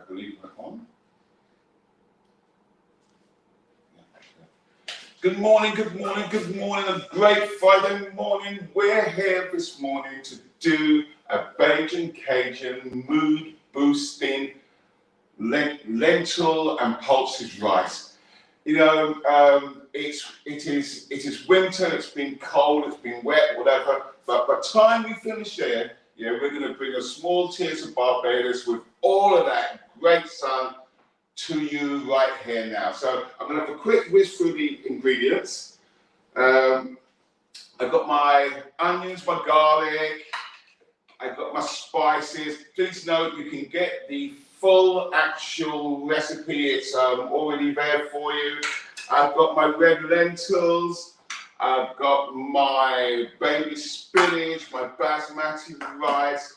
believe we're on. Good morning, good morning, good morning. A great Friday morning. We're here this morning to do a Belgian Cajun mood boosting lentil and pulses rice. You know, it is winter. It's been cold. It's been wet, whatever. But by the time we finish here, yeah, we're going to bring a small taste of Barbados with all of that great sun to you right here now. So I'm going to have a quick whiz through the ingredients. I've got my onions, my garlic. I've got my spices. Please note you can get the full actual recipe. It's already there for you. I've got my red lentils. I've got my baby spinach, my basmati rice.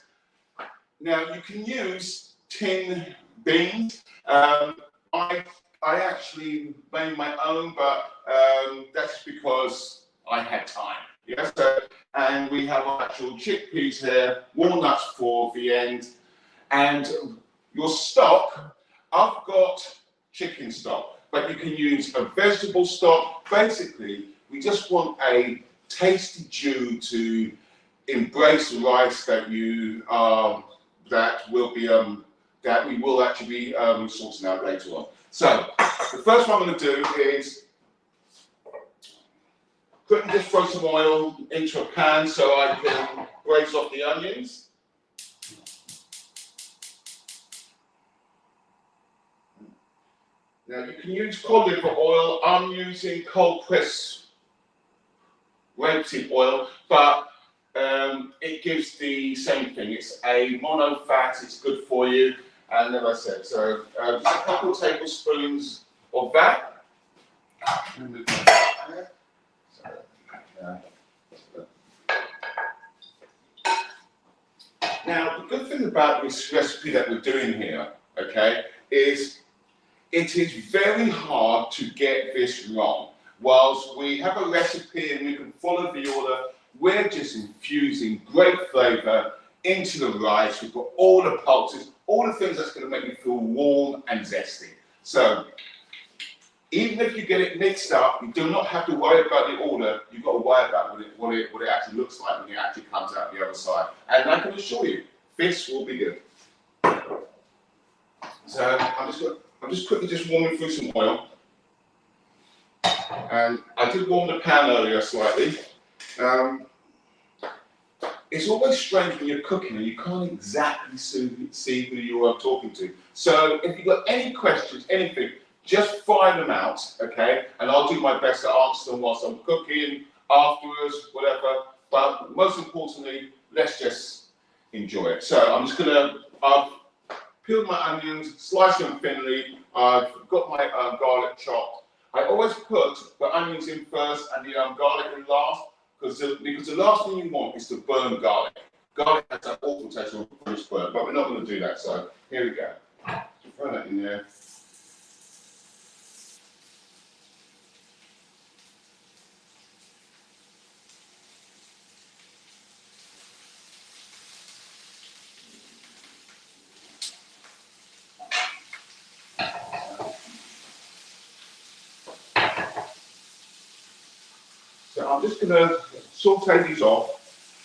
Now you can use tin beans. I actually made my own, but that's because I had time. Yeah, so, and we have our actual chickpeas here, walnuts for the end, and your stock. I've got chicken stock, but you can use a vegetable stock. Basically, we just want a tasty stew to embrace the rice that you that we will actually be sorting out later on. So the first one I'm going to do is quickly just throw some oil into a pan so I can braise off the onions. Now you can use cod liver oil. I'm using cold press rapeseed oil, but it gives the same thing. It's a mono fat. It's good for you. And as I said, so just a couple of tablespoons of that. Now, the good thing about this recipe that we're doing here, okay, is it is very hard to get this wrong. Whilst we have a recipe and we can follow the order, we're just infusing great flavour into the rice. We've got all the pulses, all the things that's going to make you feel warm and zesty. So even if you get it mixed up, you do not have to worry about the order. You've got to worry about what it actually looks like when it actually comes out the other side. And I can assure you, this will be good. So I'm just quickly warming through some oil. And I did warm the pan earlier slightly. It's always strange when you're cooking and you can't exactly see who you are talking to. So if you've got any questions, anything, just fire them out, okay? And I'll do my best to answer them whilst I'm cooking, afterwards, whatever. But most importantly, let's just enjoy it. So I'm just I've peeled my onions, sliced them thinly. I've got my garlic chopped. I always put the onions in first and the garlic in last, because the last thing you want is to burn garlic. Garlic has that awful taste of British burn, but we're not going to do that. So here we go. Just throw that in there. So I'm just going to saute these off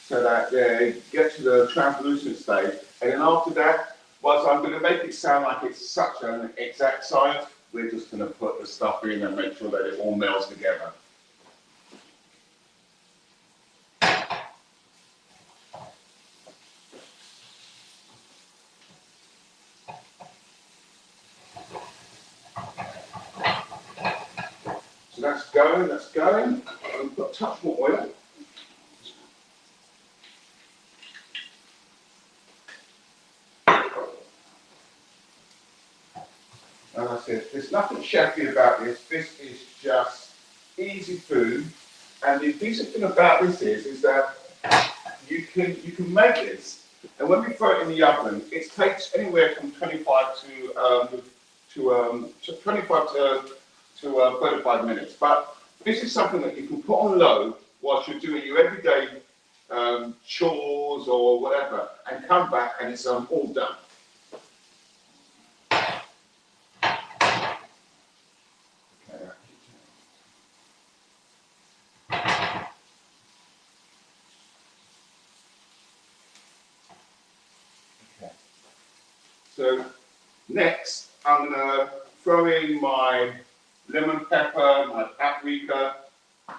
so that they get to the translucent stage. And then after that, whilst I'm going to make it sound like it's such an exact science, we're just going to put the stuff in and make sure that it all melds together. So that's going, that's going. I've got a touch more oil. As I said, there's nothing chefy about this. This is just easy food. And the decent thing about this is that you can make this. And when we throw it in the oven, it takes anywhere from 25 to 35 minutes. But this is something that you can put on low whilst you're doing your everyday chores or whatever, and come back and it's all done. So next, I'm gonna throw in my lemon pepper, my paprika,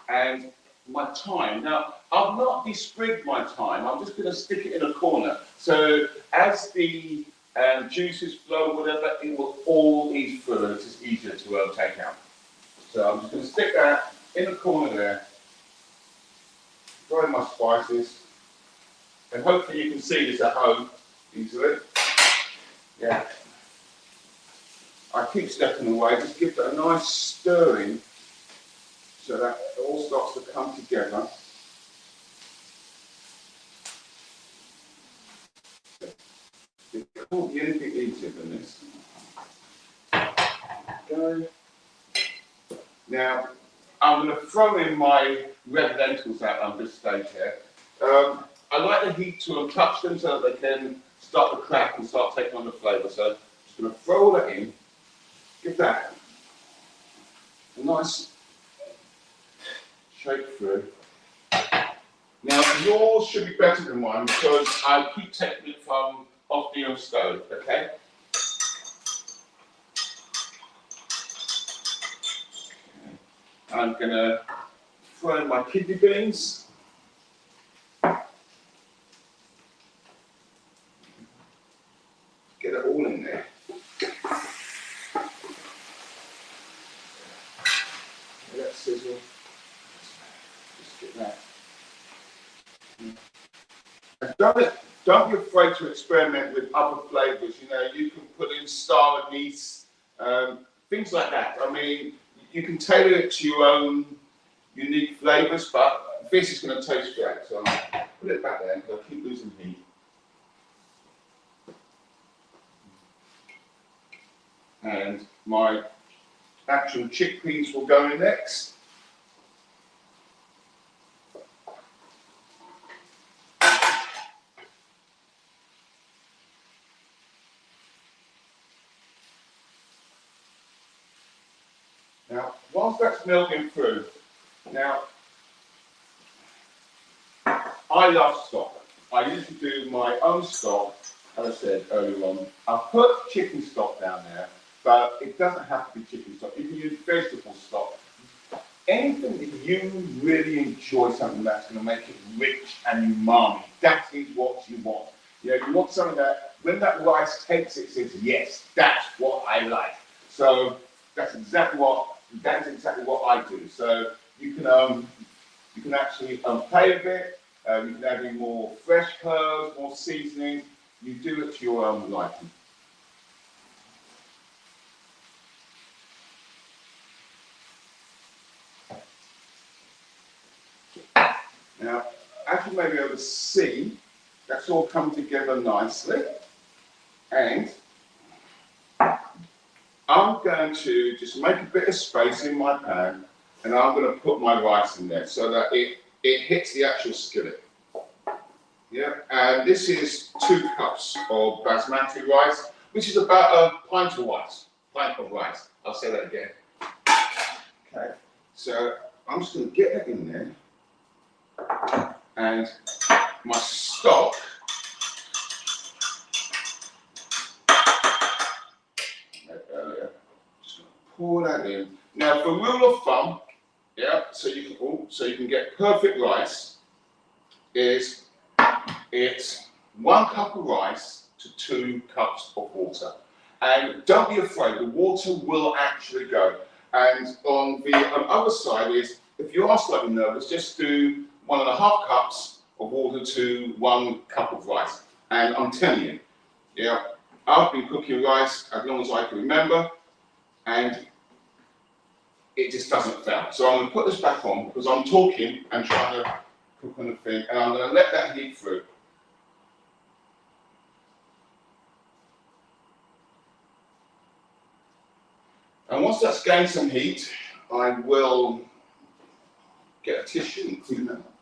and my thyme. Now, I've not besprigged my thyme, I'm just going to stick it in a corner. So as the juices flow, whatever, it will all ease through and it's just easier to take out. So I'm just going to stick that in the corner there, throw in my spices, and hopefully you can see this at home easily. Yeah. I keep stepping away, just give it a nice stirring so that it all starts to come together. It can't be anything easier than this. Go. Now, I'm going to throw in my red lentils at this stage here. I like the heat to untouch them so that they can start to crack and start taking on the flavour. So I'm just going to throw all that in, give that a nice shake through. Now, yours should be better than mine because I keep taking it from off the stove, okay? I'm going to throw in my kidney beans. Get it all in there. Let that sizzle. Just get that. And don't be afraid to experiment with other flavours. You know, you can put in star anise, things like that. I mean, you can tailor it to your own unique flavours, but this is going to taste great. So I'll put it back there because I keep losing heat. And my actual chickpeas will go in next. Now, whilst that's melting through, now, I love stock. I usually do my own stock, as I said earlier on. I put chicken stock down there, but it doesn't have to be chicken stock. You can use vegetable stock. Anything that you really enjoy, something that's going to make it rich and umami, that is what you want. You know, you want something that, when that rice takes it, says, yes, that's what I like. So that's exactly what I do. So you can actually play a bit. You can add in more fresh herbs, more seasoning. You do it to your own liking. Now, as you may be able to see, that's all come together nicely. And I'm going to just make a bit of space in my pan, and I'm going to put my rice in there so that it hits the actual skillet. Yeah, and this is 2 cups of basmati rice, which is about a pint of rice. I'll say that again. Okay, so I'm just going to get it in there, and my stock. Earlier, just going to pour that in. Now, for rule of thumb, yeah, so you can get perfect rice, is it's 1 cup of rice to 2 cups of water. And don't be afraid, the water will actually go. And on the other side is, if you are slightly nervous, just do 1.5 cups of water to 1 cup of rice. And I'm telling you, yeah, I've been cooking rice as long as I can remember, and it just doesn't fail. So I'm going to put this back on because I'm talking and trying to cook on the thing, and I'm going to let that heat through. And once that's gained some heat, I will get a tissue and clean that up.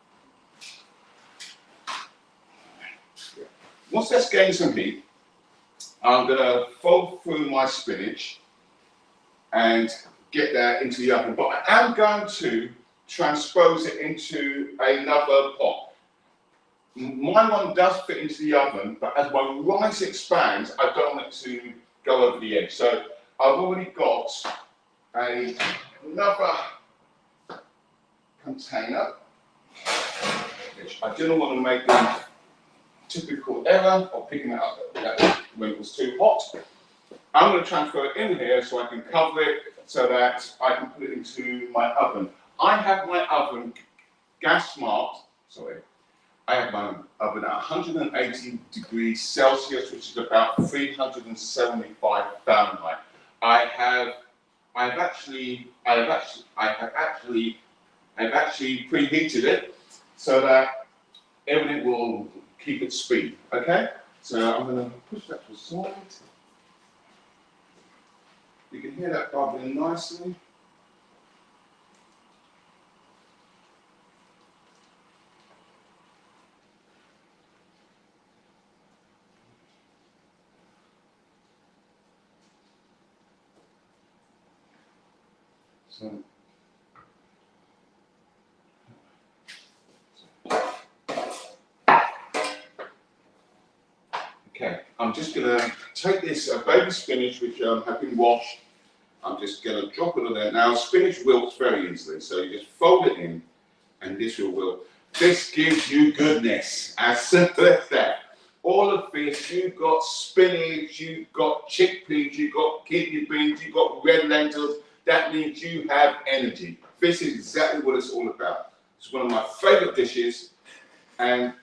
Once that's gained some heat, I'm going to fold through my spinach and get that into the oven. But I am going to transpose it into another pot. my one does fit into the oven, but as my rice expands, I don't want it to go over the edge. So I've already got another container, which I didn't want to make the typical error of picking it up when it was too hot. I'm going to transfer it in here so I can cover it so that I can put it into my oven. I have my oven gas marked, I have my oven at 180 degrees Celsius, which is about 375 Fahrenheit. I have actually preheated it so that everything will keep its speed. Okay, so I'm going to push that to the side. You can hear that bubbling nicely. Okay, I'm just going to take this baby spinach, which have been washed. I'm just going to drop it on there. Now, spinach wilts very easily, so you just fold it in, and this will wilt. This gives you goodness, as simple as that. All of this, you've got spinach, you've got chickpeas, you've got kidney beans, you've got red lentils. That means you have energy. This is exactly what it's all about. It's one of my favourite dishes, and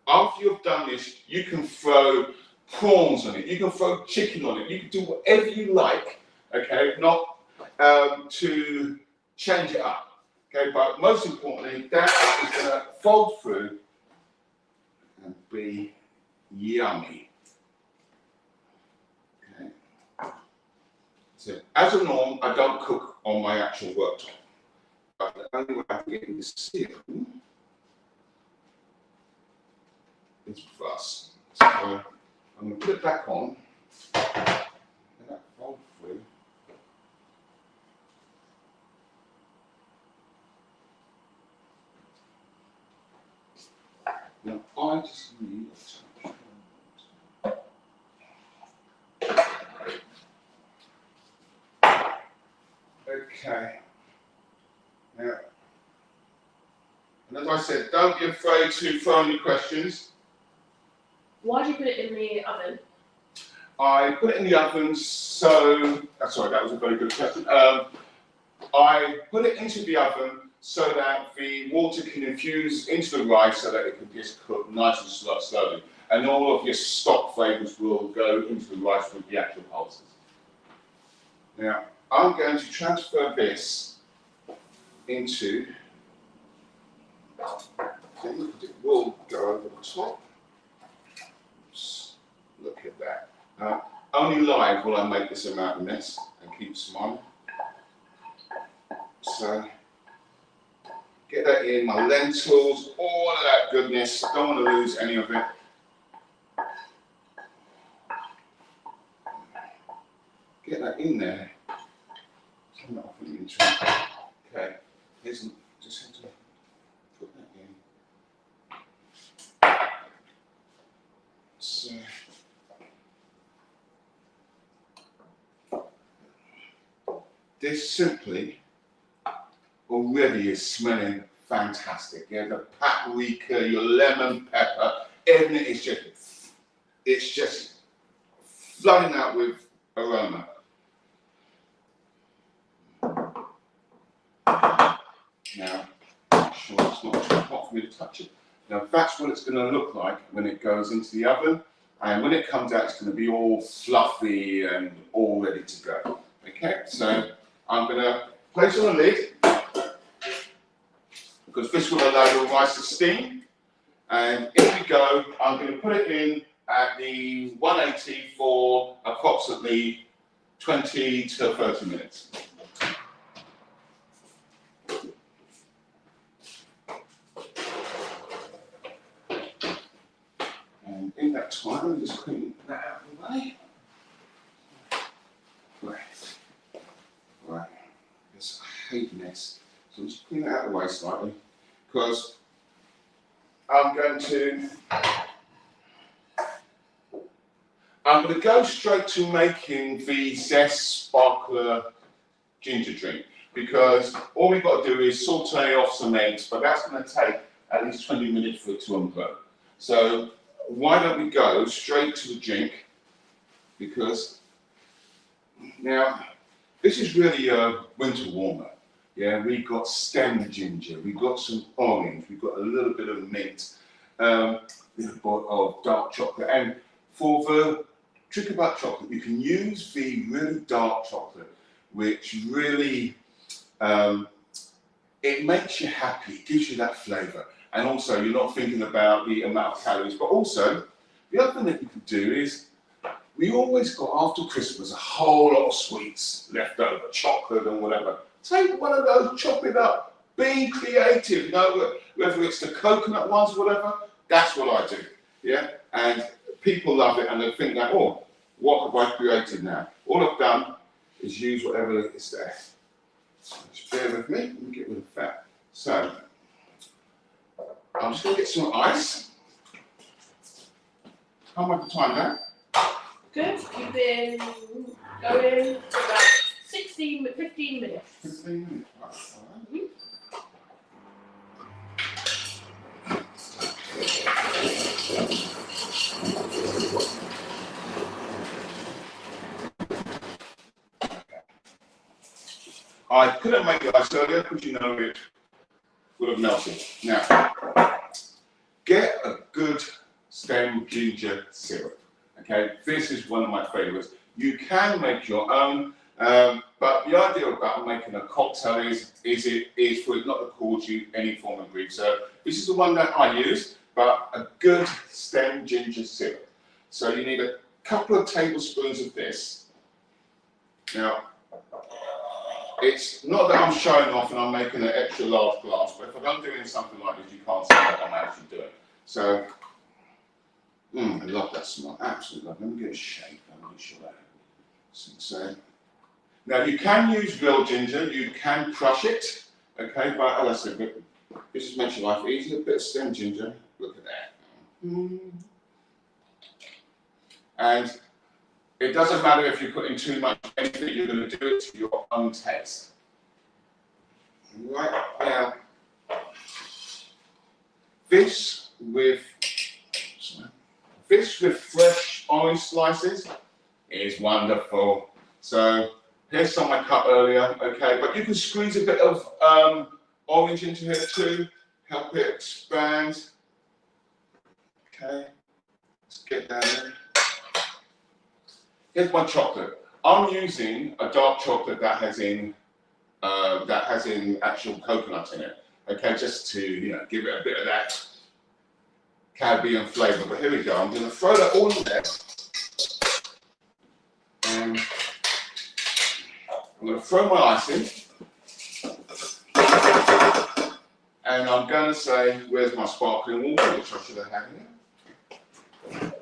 after you've done this, you can throw prawns on it, you can throw chicken on it, you can do whatever you like, okay, not to change it up, okay, but most importantly, that is going to fold through and be yummy. Okay. So, as a norm, I don't cook on my actual worktop, but the only way I can get this seal is with us. So I'm going to put it back on, let that fold through. Now I just need a touch. Okay. Now, and as I said, don't be afraid to throw any questions. Why do you put it in the oven? I put it in the oven so, sorry, that was a very good question. I put it into the oven so that the water can infuse into the rice so that it can just cook nice and slowly. And all of your stock flavours will go into the rice with the actual pulses. Now, I'm going to transfer this into, it will go over the top. Look at that. Only live will I make this amount of mess and keep smiling. So, get that in, my lentils, all of that goodness. Don't want to lose any of it. Get that in there. Turn that off in the interim. Okay, here's, just have to put that in. So, this simply already is smelling fantastic. Yeah, the paprika, your lemon pepper, everything is just, it's just flooding out with aroma. Now, make sure it's not too hot for me to touch it. Now, that's what it's going to look like when it goes into the oven. And when it comes out, it's going to be all fluffy and all ready to go. Okay, so I'm going to place on a lid because this will allow the rice to steam. And in we go. I'm going to put it in at the 180 for approximately 20 to 30 minutes. And in that time, I'm just clean that out of the way. Right. Yes, I hate mess. So I'm just clean it out of the way slightly because I'm going to go straight to making the Zest Sparkler ginger drink, because all we've got to do is saute off some eggs, but that's going to take at least 20 minutes for it to unglow. So why don't we go straight to the drink, because now this is really a winter warmer. Yeah, we've got stemmed ginger, we've got some orange, we've got a little bit of mint, a little bit of dark chocolate. And for the trick about chocolate, you can use the really dark chocolate, which really, it makes you happy, it gives you that flavour. And also, you're not thinking about the amount of calories, but also, the other thing that you can do is, we always got, after Christmas, a whole lot of sweets left over, chocolate and whatever. Take one of those, chop it up, be creative, you know, whether it's the coconut ones or whatever, that's what I do, yeah? And people love it and they think that, oh, what have I created now? All I've done is use whatever is there. So just bear with me, let me get rid of that. So, I'm just going to get some ice. How much time now? Good. You've been going for about 15 minutes. 15 minutes, right. I couldn't make the ice earlier because you know it would have melted. Now, get a good stem ginger syrup. Okay, this is one of my favourites. You can make your own, but the idea about making a cocktail is for it not to cause you any form of grief. So this is the one that I use, but a good stem ginger syrup. So you need a couple of tablespoons of this. Now, it's not that I'm showing off and I'm making an extra large glass, but if I'm doing something like this, you can't see what I'm actually doing. So, I love that smell, absolutely love it. Let me get a shake, I'm really sure that. So, now you can use real ginger, you can crush it, okay, but as I said, this is makes your life easier, a bit of stem ginger, look at that. And it doesn't matter if you put in too much anything, you're going to do it to your own taste. Right now, this with fresh orange slices is wonderful. So here's some I cut earlier, okay, but you can squeeze a bit of orange into here too, help it expand. Okay, let's get that in. Here's my chocolate. I'm using a dark chocolate that has in actual coconut in it. Okay, just to give it a bit of that Caribbean flavour. But here we go. I'm going to throw that all in there, and I'm going to throw my ice in, and I'm going to say, "Where's my sparkling water?" Which I should have had here.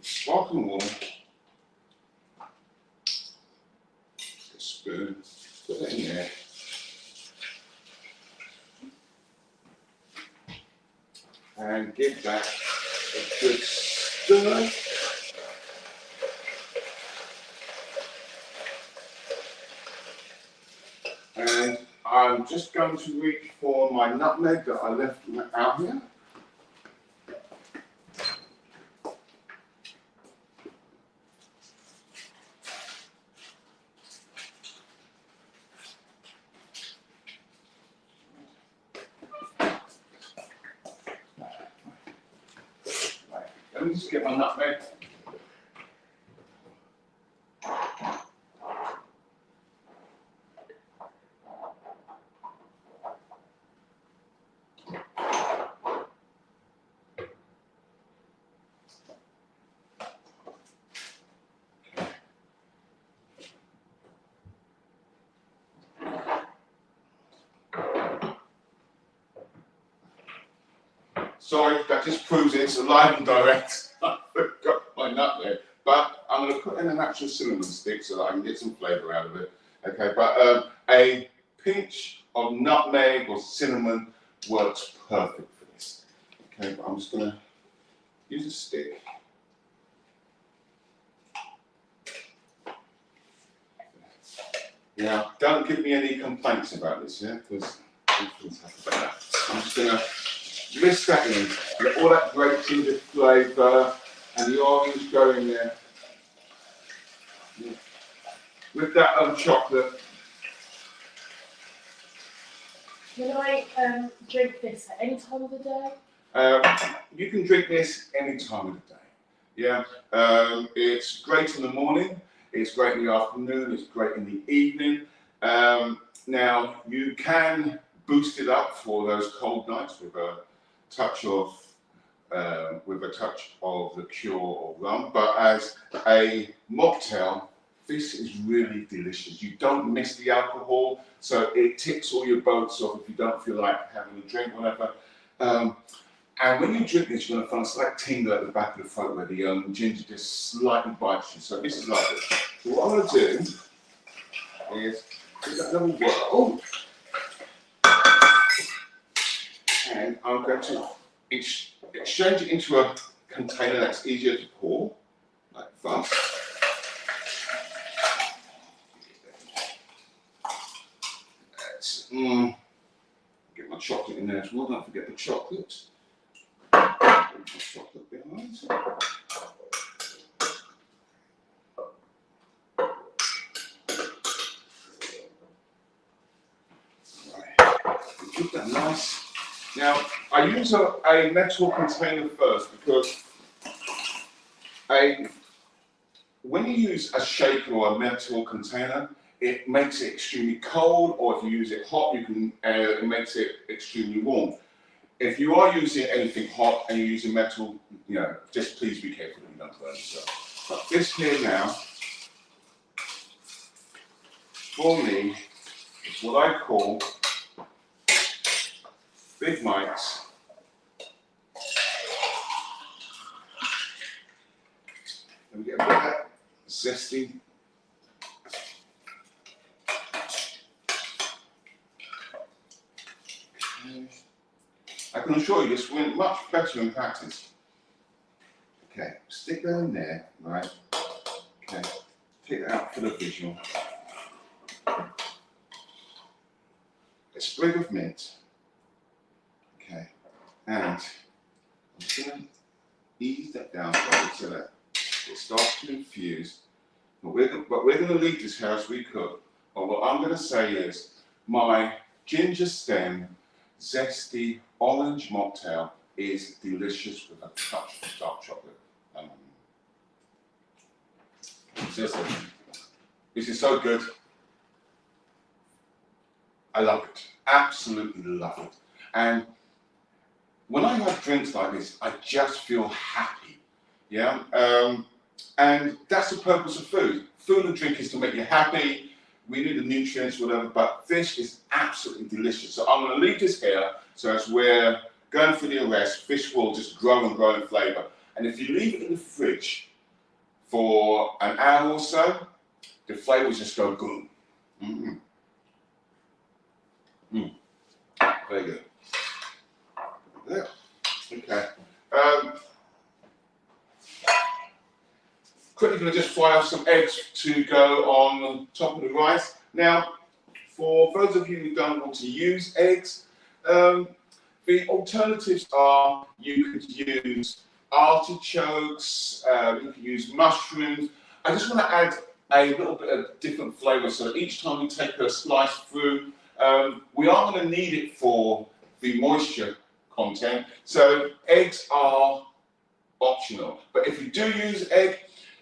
Sparkling water, a spoon, put it in there, and give that a good stir. And I'm just going to reach for my nutmeg that I left out here. Let me just get my nutmeg. Sorry, that just proves it's alive and direct. I forgot my nutmeg. But I'm going to put in an actual cinnamon stick so that I can get some flavour out of it. Okay, but a pinch of nutmeg or cinnamon works perfect for this. Okay, but I'm just going to use a stick. Now, don't give me any complaints about this, yeah, because things happen like that. I'm just going to whisk that in, let all that great ginger flavour and the orange go in there. Yeah. With that chocolate. Can I drink this at any time of the day? You can drink this any time of the day. Yeah, it's great in the morning, it's great in the afternoon, it's great in the evening. Now you can boost it up for those cold nights with a touch of liqueur or rum. But as a mocktail, this is really delicious. You don't miss the alcohol, so it ticks all your boats off if you don't feel like having a drink, whatever. And when you drink this, you're going to find a slight tingle at the back of the throat where the ginger just slightly bites you. So this is like this. So what I'm going to do is put that little bowl, and I'm going to exchange it into a container that's easier to pour, like that. Let's get my chocolate in there as well. Don't forget the chocolate. Chocolate behind. Right, keep that nice. Now, I use a metal container first because when you use a shaker or a metal container, it makes it extremely cold, or if you use it hot, it makes it extremely warm. If you are using anything hot and you're using metal, just please be careful that you don't burn yourself. But this here now, for me, is what I call big mics. And we get a bit of that zesty. I can assure you this went much better in practice. Okay, stick that in there, right? Okay, take that out for the visual. A sprig of mint. Okay, and I'm just going to ease that down so that it starts to infuse. But we're going to leave this here as we cook. But what I'm going to say is my ginger stem zesty orange mocktail is delicious with a touch of dark chocolate. Seriously, this is so good. I love it. Absolutely love it. And when I have drinks like this, I just feel happy. Yeah. And that's the purpose of food. Food and drink is to make you happy. We need the nutrients, whatever, but this is absolutely delicious. So I'm going to leave this here. So as we're going through the arrest, fish will just grow and grow in flavour. And if you leave it in the fridge for an hour or so, the flavours just go boom. Very good. Yeah. Okay. Quickly going to just fry off some eggs to go on top of the rice. Now, for those of you who don't want to use eggs, the alternatives are you could use artichokes, you could use mushrooms. I just want to add a little bit of different flavour, so each time we take a slice through, we are going to need it for the moisture content. So eggs are optional, but if you do use egg,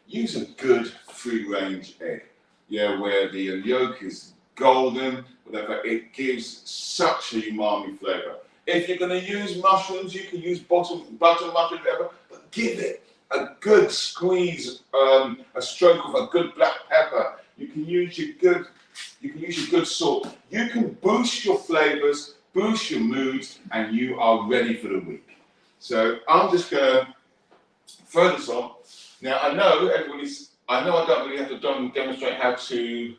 use a good free-range egg. Yeah, where the yolk is golden, whatever, it gives such a umami flavour. If you're going to use mushrooms, you can use butter mushrooms, whatever, but give it a good squeeze, a stroke of a good black pepper. You can use your good salt. You can boost your flavours, boost your moods, and you are ready for the week. So I'm just going to throw this on. Now I know I don't really have to demonstrate how to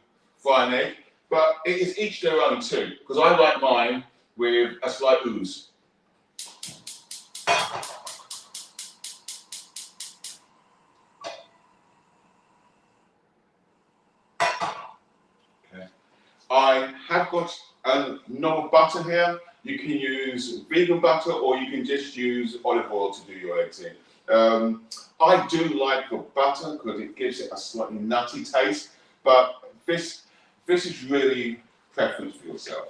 fry an egg, but it is each their own too, because I like mine with a slight ooze. Okay. I have got a normal butter here. You can use vegan butter or you can just use olive oil to do your eggs in. I do like the butter because it gives it a slightly nutty taste, but this is really preference for yourself.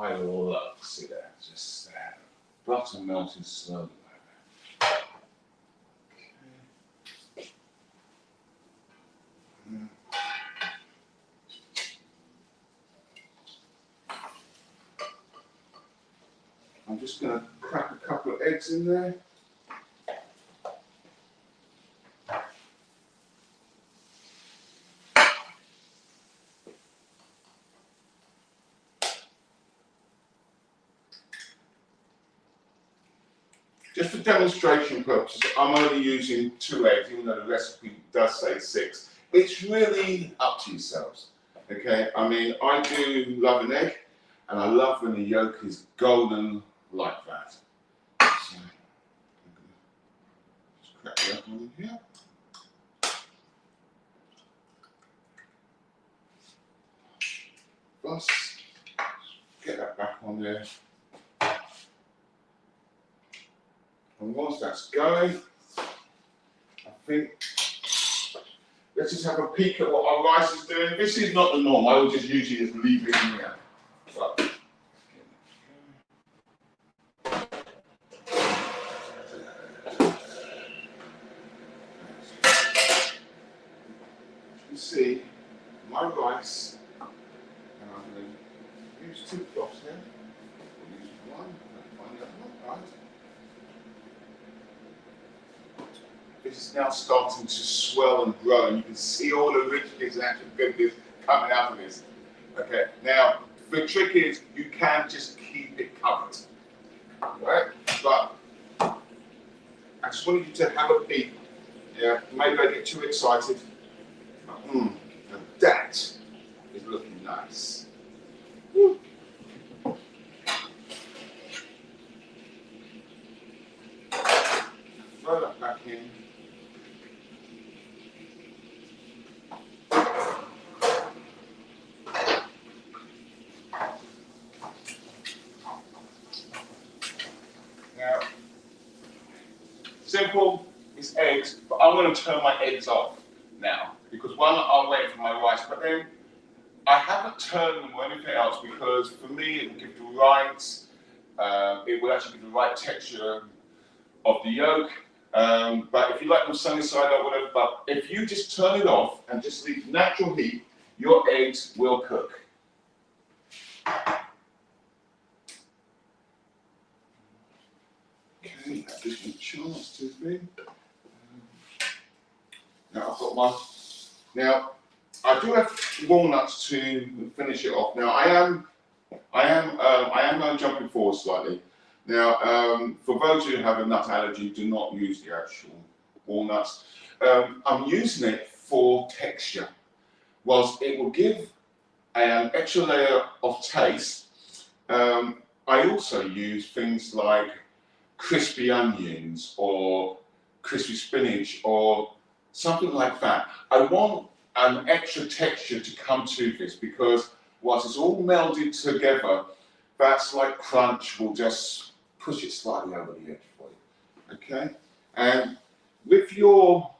I love to see that, just butter melting slowly like that. Okay. I'm just going to crack a couple of eggs in there. Just for demonstration purposes, I'm only using 2 eggs, even though the recipe does say 6. It's really up to yourselves, okay? I mean, I do love an egg, and I love when the yolk is golden like that. So, just crack that one in here. Plus, get that back on there. And whilst that's going, I think let's just have a peek at what our rice is doing. This is not the norm. I would just usually just leave it in here. But, you can see my rice, and I'm going to use 2 cloths here. We'll use one, and find the other one, right? This is now starting to swell and grow, and you can see all the richness and actual goodness coming out of this. Okay, now the trick is you can just keep it covered, right? But I just wanted you to have a peek. Yeah, maybe I get too excited. And that is looking nice. Woo. Throw that back in. Now, simple is eggs, but I'm going to turn my eggs off now because one, I'll wait for my rice, but then I haven't turned them or anything else because for me it will give the right, it will actually give the right texture of the yolk. But if you like them sunny side up, whatever, but if you just turn it off and just leave natural heat, your eggs will cook. Okay, that gives me a chance to be. Now I've got my. Now I do have walnuts to finish it off. Now I am jumping forward slightly. Now for those who have a nut allergy, do not use the actual walnuts. I'm using it for texture. Whilst it will give an extra layer of taste, I also use things like crispy onions or crispy spinach or something like that. I want an extra texture to come to this because whilst it's all melded together, that slight crunch will just push it slightly over the edge for you. Okay? And with your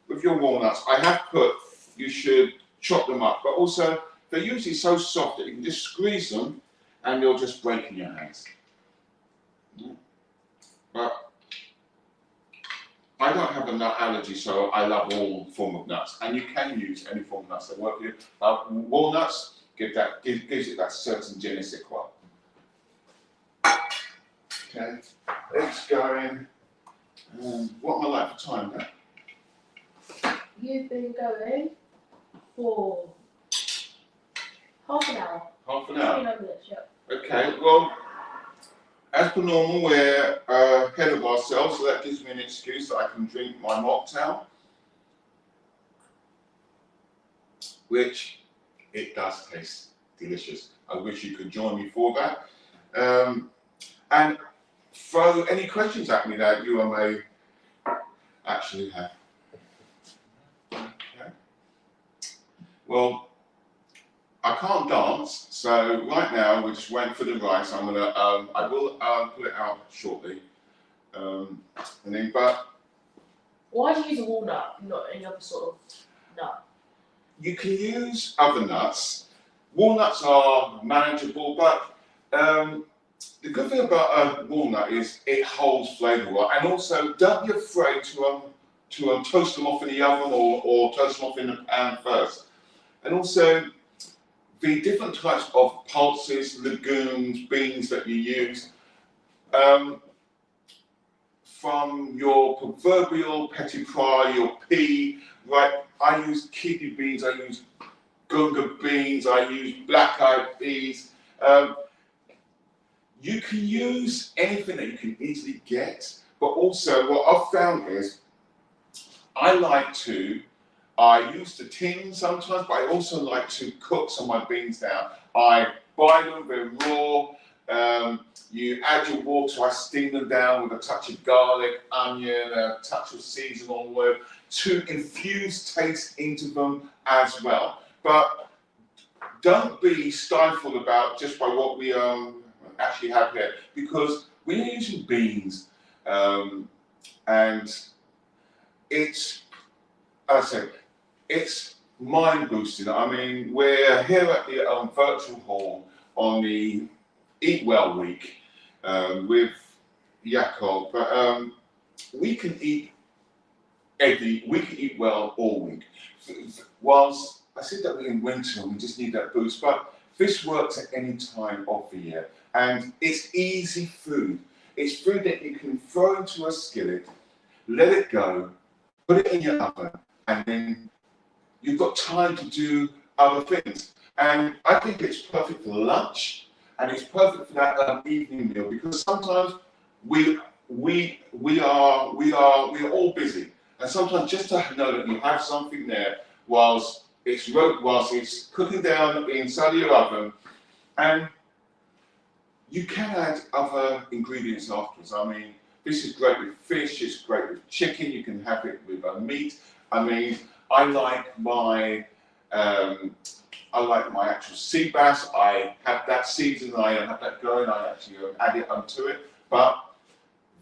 walnuts, I have put, you should chop them up, but also they're usually so soft that you can just squeeze them and they'll just break in your hands. But I don't have a nut allergy, so I love all form of nuts, and you can use any form of nuts that work for you. Walnuts gives it that certain je ne sais quoi. Okay, let's go in. What am I like for time now? You've been going for half an hour. Half an hour. 29 minutes, yeah. Okay, well, as per normal, we're ahead of ourselves, so that gives me an excuse that I can drink my mocktail, which it does taste delicious. I wish you could join me for that. And throw any questions at me that you may actually have. Okay. Well, I can't dance, so right now we're just waiting for the rice. I will put it out shortly. And then, but why do you use a walnut, not any other sort of nut? you can use other nuts. Walnuts are manageable, but the good thing about a walnut is it holds flavour well, and also don't be afraid to toast them off in the oven or toast them off in the pan first. And also the different types of pulses, legumes, beans that you use, from your proverbial petit pois, your pea, right? I use kidney beans, I use gunga beans, I use black-eyed peas. You can use anything that you can easily get, but also what I've found is I use the tin sometimes, but I also like to cook some of my beans down. I buy them, they're raw. You add your water, I steam them down with a touch of garlic, onion, a touch of seasonal oil to infuse taste into them as well. But don't be stifled about just by what we actually have here, because we're using beans, and it's, as I said, it's mind boosting. I mean, we're here at the virtual hall on the Eat Well week with Jakob, but we can eat well all week. Whilst I said that we're in winter and we just need that boost, but this works at any time of the year, and it's easy food. It's food that you can throw into a skillet, let it go, put it in your oven, and then you've got time to do other things. And I think it's perfect for lunch, and it's perfect for that evening meal, because sometimes we are all busy, and sometimes just to know that you have something there whilst it's cooking down inside of your oven, and you can add other ingredients afterwards. I mean, this is great with fish, it's great with chicken, you can have it with meat. I mean, I like my actual sea bass. I have that season, I have that going, I actually add it onto it. But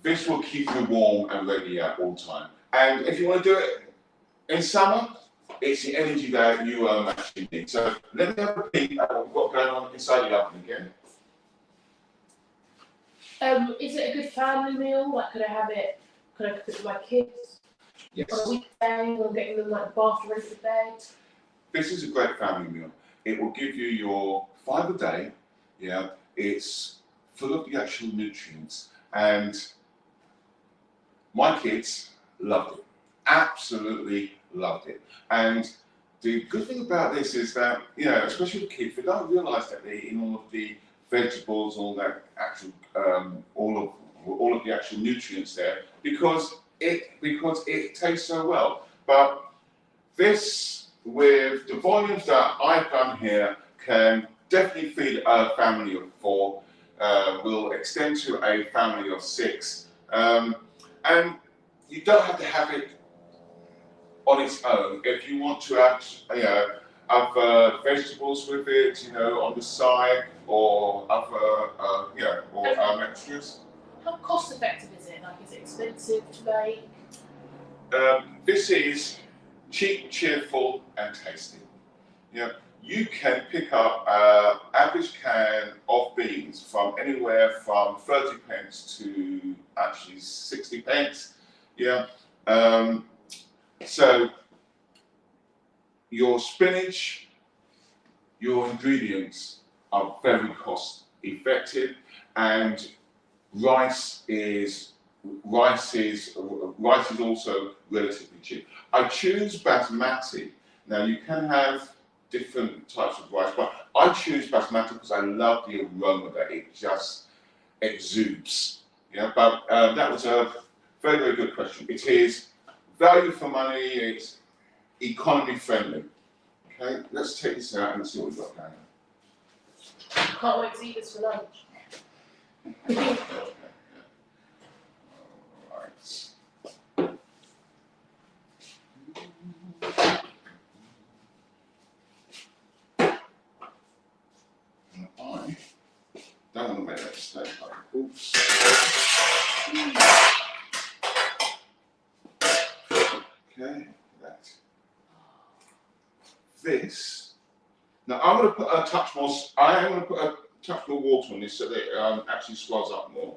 this will keep you warm and ready at all time. And if you want to do it in summer, it's the energy that you actually need. So let me have a peek at what we've got going on inside the oven again. Is it a good family meal? Like, could I cook it with my kids? Yes. On a weekday, when I'm getting them like bath ready for bed? This is a great family meal. It will give you your 5 a day. Yeah, it's full of the actual nutrients, and my kids loved it. Absolutely loved it. And the good thing about this is that, you know, especially with kids, they don't realise that they're eating all of the vegetables, all that actual, all of the actual nutrients there, because it tastes so well. But this, with the volumes that I've done here, can definitely feed a family of 4. Will extend to a family of 6, and you don't have to have it on its own. If you want to add, have vegetables with it, on the side, or other, extras. How cost effective is it? Like, is it expensive to make? This is cheap, cheerful, and tasty. You can pick up an average can of beans from anywhere from 30 pence to actually 60 pence. Yeah. So your spinach, your ingredients are very cost effective, and rice is also relatively cheap. I choose basmati. Now you can have different types of rice, but I choose basmati because I love the aroma that it just exudes. Yeah, but that was a very, very good question. It is value for money. It's economy friendly. Okay, let's take this out and see what we've got going on. Can't wait to eat this for lunch. I don't want to make that mistake. Oops. Okay, that. This. Now I'm going to put a touch more. I am going to put a touch more water on this so that it actually swells up more.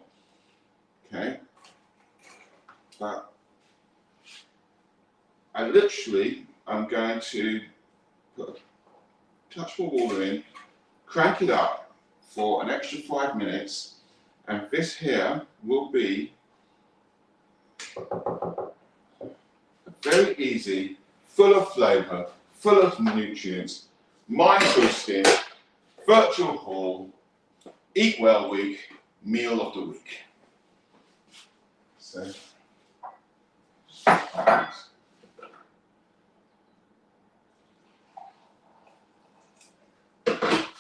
Okay. But I'm going to put a touch more water in, crank it up for an extra 5 minutes, and this here will be very easy, full of flavour, full of nutrients, mind boosting, virtual haul, eat well week, meal of the week. So,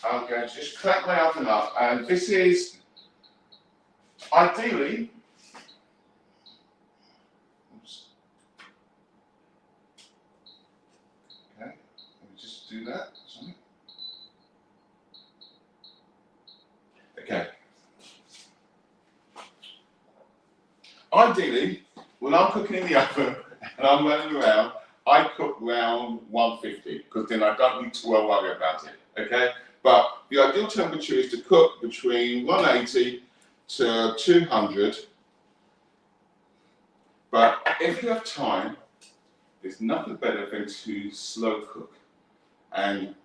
I'm going to just crank my oven up, and this is ideally, okay, let me just do that. Sorry. Okay. Ideally, when I'm cooking in the oven and I'm running around, I cook around 150 because then I don't need to worry about it. Okay. But the ideal temperature is to cook between 180 to 200. But if you have time, there's nothing better than to slow cook. And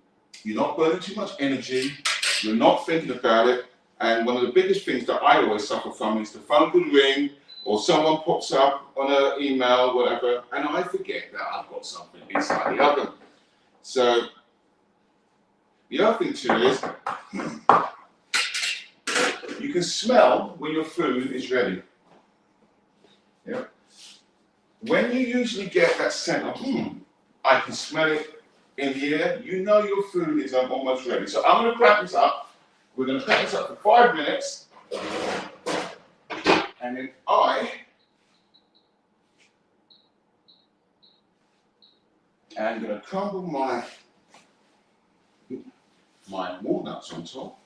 you're not burning too much energy, you're not thinking about it. And one of the biggest things that I always suffer from is the phone will ring or someone pops up on an email, whatever, and I forget that I've got something inside the oven. So the other thing too is, you can smell when your food is ready. Yeah. When you usually get that scent of, I can smell it in the air, you know your food is almost ready. So I'm going to crank this up. We're going to crank this up for 5 minutes. And then I am going to crumble my walnuts on top.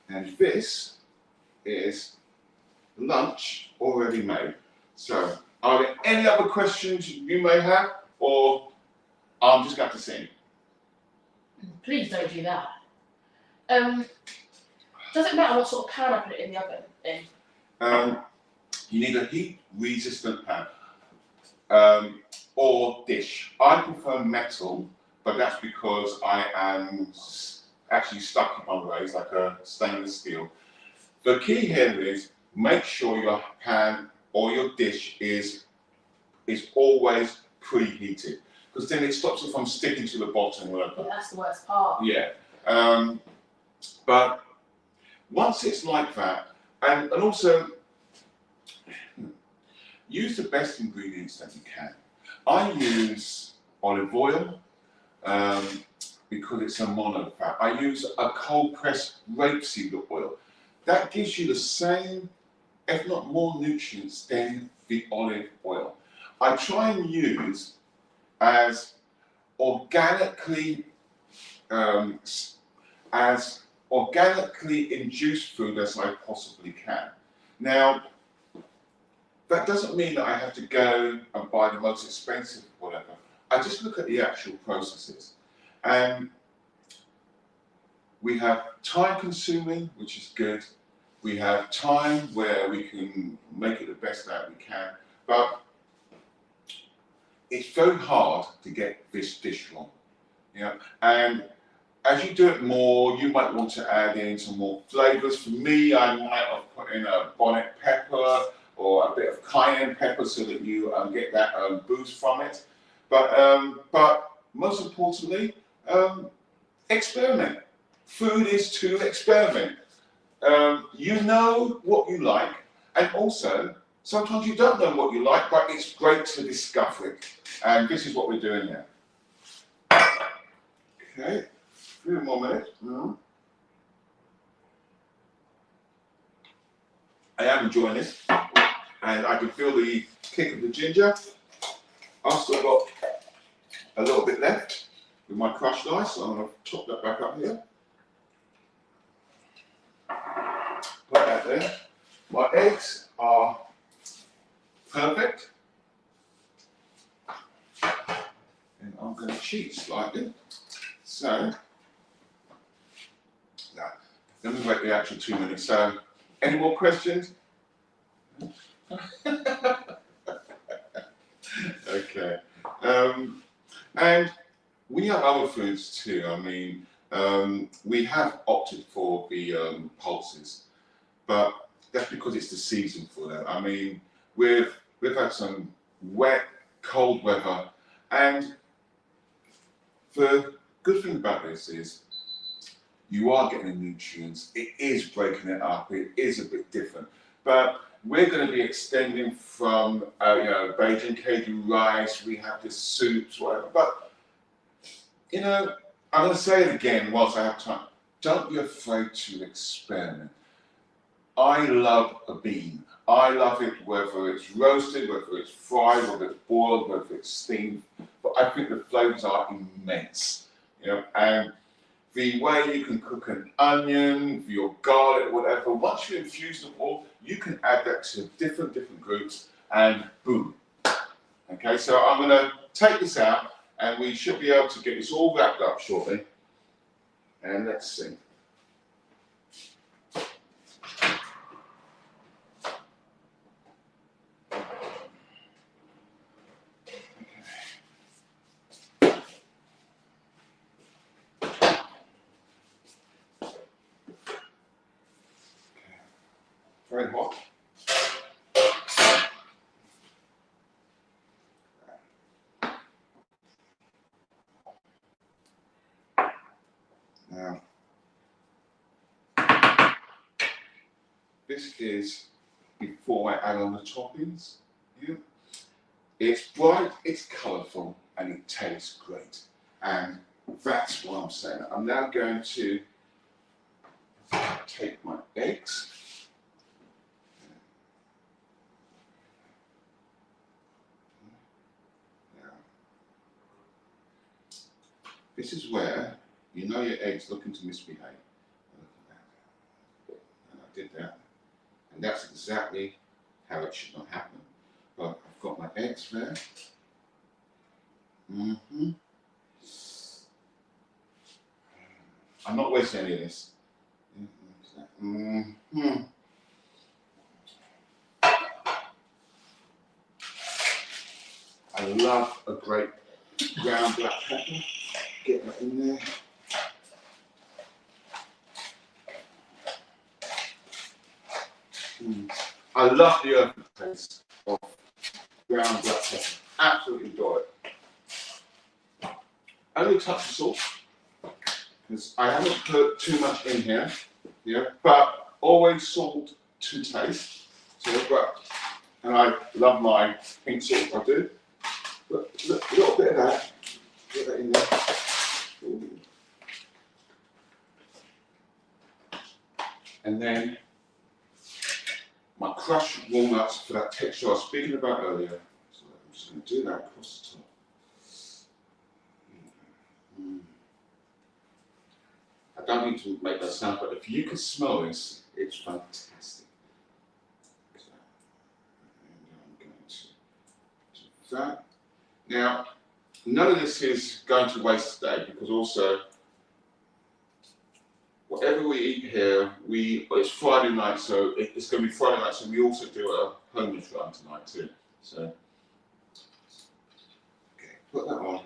And this is lunch already made. So, are there any other questions you may have, or I'm just going to sing? Please don't do that. Does it matter what sort of pan I put it in the oven in? You need a heat-resistant pan or dish. I prefer metal, but that's because I am actually stuck in my ways, like a stainless steel. The key here is make sure your pan or your dish is always preheated, because then it stops it from sticking to the bottom. Whatever. Yeah, that's the worst part. Yeah. But once it's like that, and also use the best ingredients that you can. I use olive oil because it's a mono fat. I use a cold pressed rapeseed oil. That gives you the same, if not more, nutrients than the olive oil. I try and use as organically induced food as I possibly can. Now, that doesn't mean that I have to go and buy the most expensive whatever. I just look at the actual processes. And we have time consuming, which is good. We have time where we can make it the best that we can. But it's very hard to get this dish wrong. And as you do it more, you might want to add in some more flavours. For me, I might have put in a bonnet pepper or a bit of cayenne pepper so that you get that boost from it. But most importantly, experiment. Food is to experiment. You know what you like, and also sometimes you don't know what you like, but it's great to discover it. And this is what we're doing here. Okay, a few more minutes. I am enjoying this, and I can feel the kick of the ginger. I've still got a little bit left with my crushed ice, so I'm going to top that back up here. Put that there. My eggs are perfect. And I'm going to cheat slightly. So, now, let me wait the actual 2 minutes. So, any more questions? Okay. And we have other foods too. I mean, we have opted for the pulses, but that's because it's the season for them. I mean, we've had some wet, cold weather, and the good thing about this is you are getting the nutrients. It is breaking it up. It is a bit different, but we're going to be extending from Beijing Cajun rice. We have the soups, whatever. But I'm going to say it again whilst I have time. Don't be afraid to experiment. I love a bean. I love it whether it's roasted, whether it's fried, whether it's boiled, whether it's steamed. But I think the flavours are immense. And the way you can cook an onion, your garlic, whatever, once you infuse them all, you can add that to different groups, and boom. Okay, so I'm going to take this out, and we should be able to get this all wrapped up shortly. And let's see. Very hot. Now, this is before I add on the toppings. It's bright, it's colourful, and it tastes great. And that's what I'm saying. I'm now going to take my eggs. This is where your egg's looking to misbehave. And I did that. And that's exactly how it should not happen. But I've got my eggs there. I'm not wasting any of this. I love a great ground black pepper. Get that in there. I love the earthy taste of ground black pepper. Absolutely adore it. Only a touch of salt, because I haven't put too much in here. But always salt to taste. And I love my pink salt, I do. But a little bit of that. Get that in there. Ooh. And then my crushed walnuts for that texture I was speaking about earlier. So I'm just going to do that across the top. I don't need to make that sound, but if you can smell this, it's fantastic. So, I'm going to do that. Now, none of this is going to waste today, because also whatever we eat here, it's Friday night, so it's going to be Friday night, so we also do a homage run tonight too. So put that on.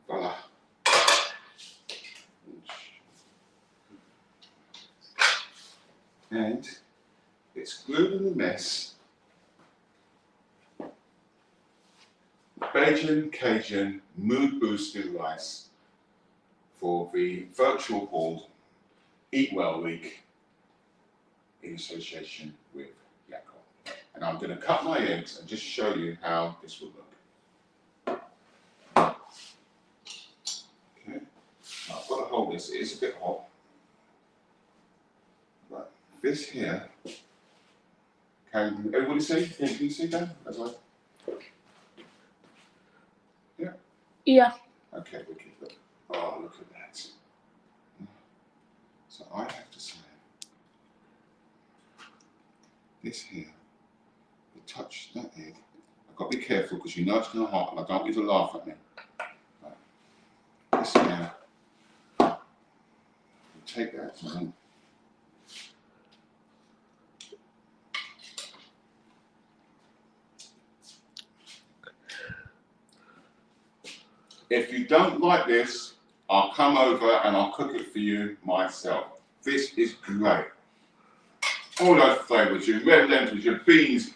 Voila. And it's glued in the mess. Cajun mood boosting rice for the virtual hall Eat Well Week in association with Yakko. And I'm going to cut my eggs and just show you how this will look. Okay, now I've got to hold this, it is a bit hot. But this here, can everybody see? Can you see that? As I... Yeah? Yeah. Okay, we can look. Oh, look at that. So I have to say, this here, you touch that egg. I've got to be careful because you know it's going to hot and I don't want you to laugh at me. Right. This here, you take that and if you don't like this, I'll come over and I'll cook it for you myself. This is great. All those flavours, your red lentils, your beans,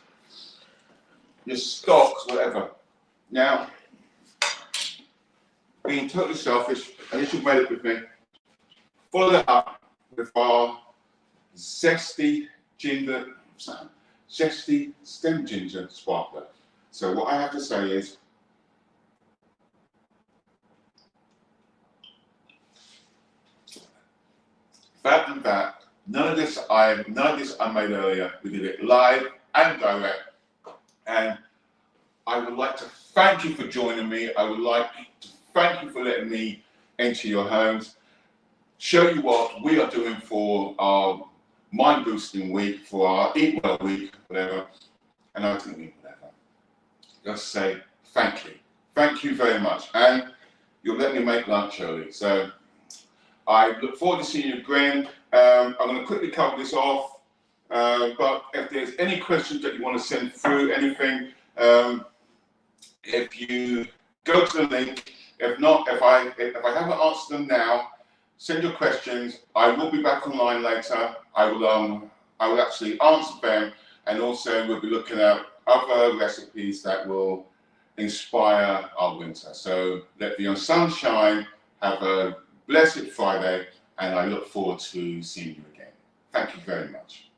your stocks, whatever. Now, being totally selfish, and you should wait it with me, follow that up with our zesty stem ginger sparkler. So what I have to say is, that, none of this I made earlier. We did it live and direct, and I would like to thank you for joining me. I would like to thank you for letting me enter your homes, show you what we are doing for our mind boosting week, for our Eat Well week, whatever, and I think whatever. Just say thank you very much, and you'll let me make lunch early. So I look forward to seeing you again. I'm going to quickly cover this off, but if there's any questions that you want to send through, anything, if you go to the link, if not, if I haven't answered them now, send your questions. I will be back online later. I will actually answer them, and also we'll be looking at other recipes that will inspire our winter. So let the sun shine. Have a blessed Friday, and I look forward to seeing you again. Thank you very much.